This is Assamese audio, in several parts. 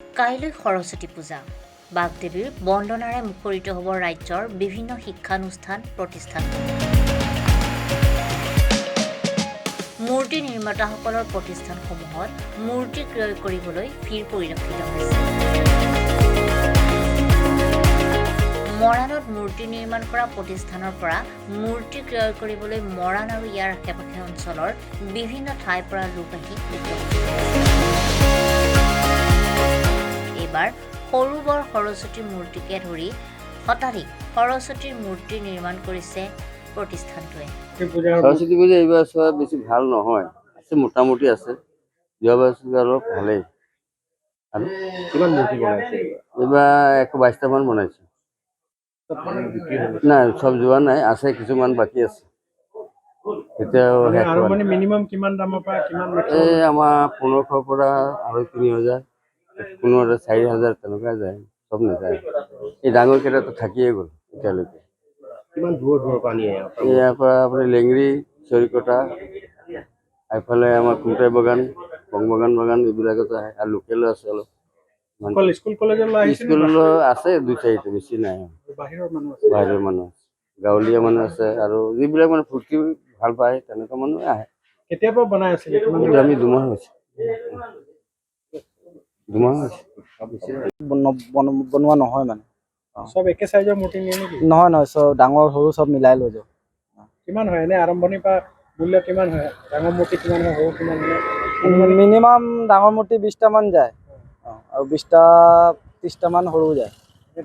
কাইলৈ সৰস্বতী পূজা বাগদেৱীৰ বন্দনাৰে মুখৰিত হ'ব ৰাজ্যৰ বিভিন্ন শিক্ষানুষ্ঠান প্ৰতিষ্ঠান। মূৰ্তি নিৰ্মাতাসকলৰ প্ৰতিষ্ঠানসমূহত মূৰ্তি ক্ৰয় কৰিবলৈ ভিৰ পৰিলক্ষিত হৈছে। মৰাণত মূৰ্তি নিৰ্মাণ কৰা প্ৰতিষ্ঠানৰ পৰা মূৰ্তি ক্ৰয় কৰিবলৈ মৰাণ আৰু ইয়াৰ আশে-পাশে অঞ্চলৰ বিভিন্ন ঠাইৰ পৰা লোক আহি এইবাৰ সৰু বৰ সৰস্বতী মূৰ্তিকে ধৰি শতাধিক সৰস্বতীৰ মূৰ্তি নিৰ্মাণ কৰিছে প্ৰতিষ্ঠানটোৱে। সৰস্বতী পূজা এইবাৰ চোৱা বেছি ভাল নহয়, আছে মোটামুটি আছে, যোৱাবাৰ অলপ ভালেই। আৰু কিমান মূৰ্তি বনাইছে এইবাৰ 122টা মান বনাইছে। নাই চব যোৱা নাই, আছে কিছুমান বাকী আছে। এতিয়াও আৰু মানে মিনিমাম কিমান দামৰ পৰা কিমান এই আমাৰ 1500 পৰা আৰু 3000, 15,000, 4,000 তেনেকুৱা যায়, চব নাযায়। এই ডাঙৰ কেইটাতো থাকিয়ে গ'ল এতিয়ালৈকে। কিমান দূৰৰ পৰা নিয়ে ইয়াৰ পৰা আপুনি লেংৰি, চৰিকটা, এইফালে আমাৰ কুমটাই বাগান, বাগান এইবিলাকতো আহে, আৰু লোকেলো আছে অলপ। স্কুল কলেজলৈ আহিছে স্কুল আছে 2-4টা, বেছি নাই। বাহিৰৰ মানুহ বাহিৰৰ মানুহ আছে, গাঁৱলীয়া মানুহ আছে, আৰু যিবিলাক মানে ফূৰ্তি ভাল পায় তেনেকুৱা মানুহে আহে। কেতিয়াৰ পৰা বনাই আছিলে? এইটো আমি 2 মাহ হৈছে। 2 মাহ হৈছে বনোৱা নহয় মানে। চব একে সাইজৰ মূৰ্তি নিয়ে নেকি? নহয় চব ডাঙৰ সৰু চব মিলাই লৈ যাওঁ। কিমান হয় এনে আৰম্ভণিৰ পৰা মূল্য কিমান হয়? ডাঙৰ মূৰ্তি কিমান হয়, সৰু কিমান হয়? মিনিমাম ডাঙৰ মূৰ্তি 20টা মান যায়, আৰু 20টা 30টা মান সৰু যায়।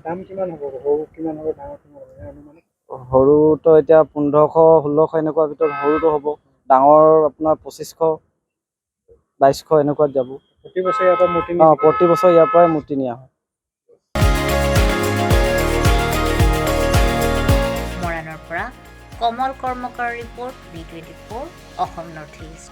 দাম কিমান হ'ব? সৰু কিমান হ'ব, ডাঙৰ কিমান হ'ব অনুমানিক? সৰুটো এতিয়া 1500 1600 এনেকুৱা ভিতৰত সৰুটো হ'ব, ডাঙৰ আপোনাৰ 2500 2200 এনেকুৱাত যাব। প্ৰতি বছৰে ইয়াৰ পৰা মূৰ্তি প্ৰতি বছৰ ইয়াৰ পৰাই মূৰ্তি নিয়া হয়। মৰাণৰ পৰা Kamal Karmakar report, V24 Assam north east.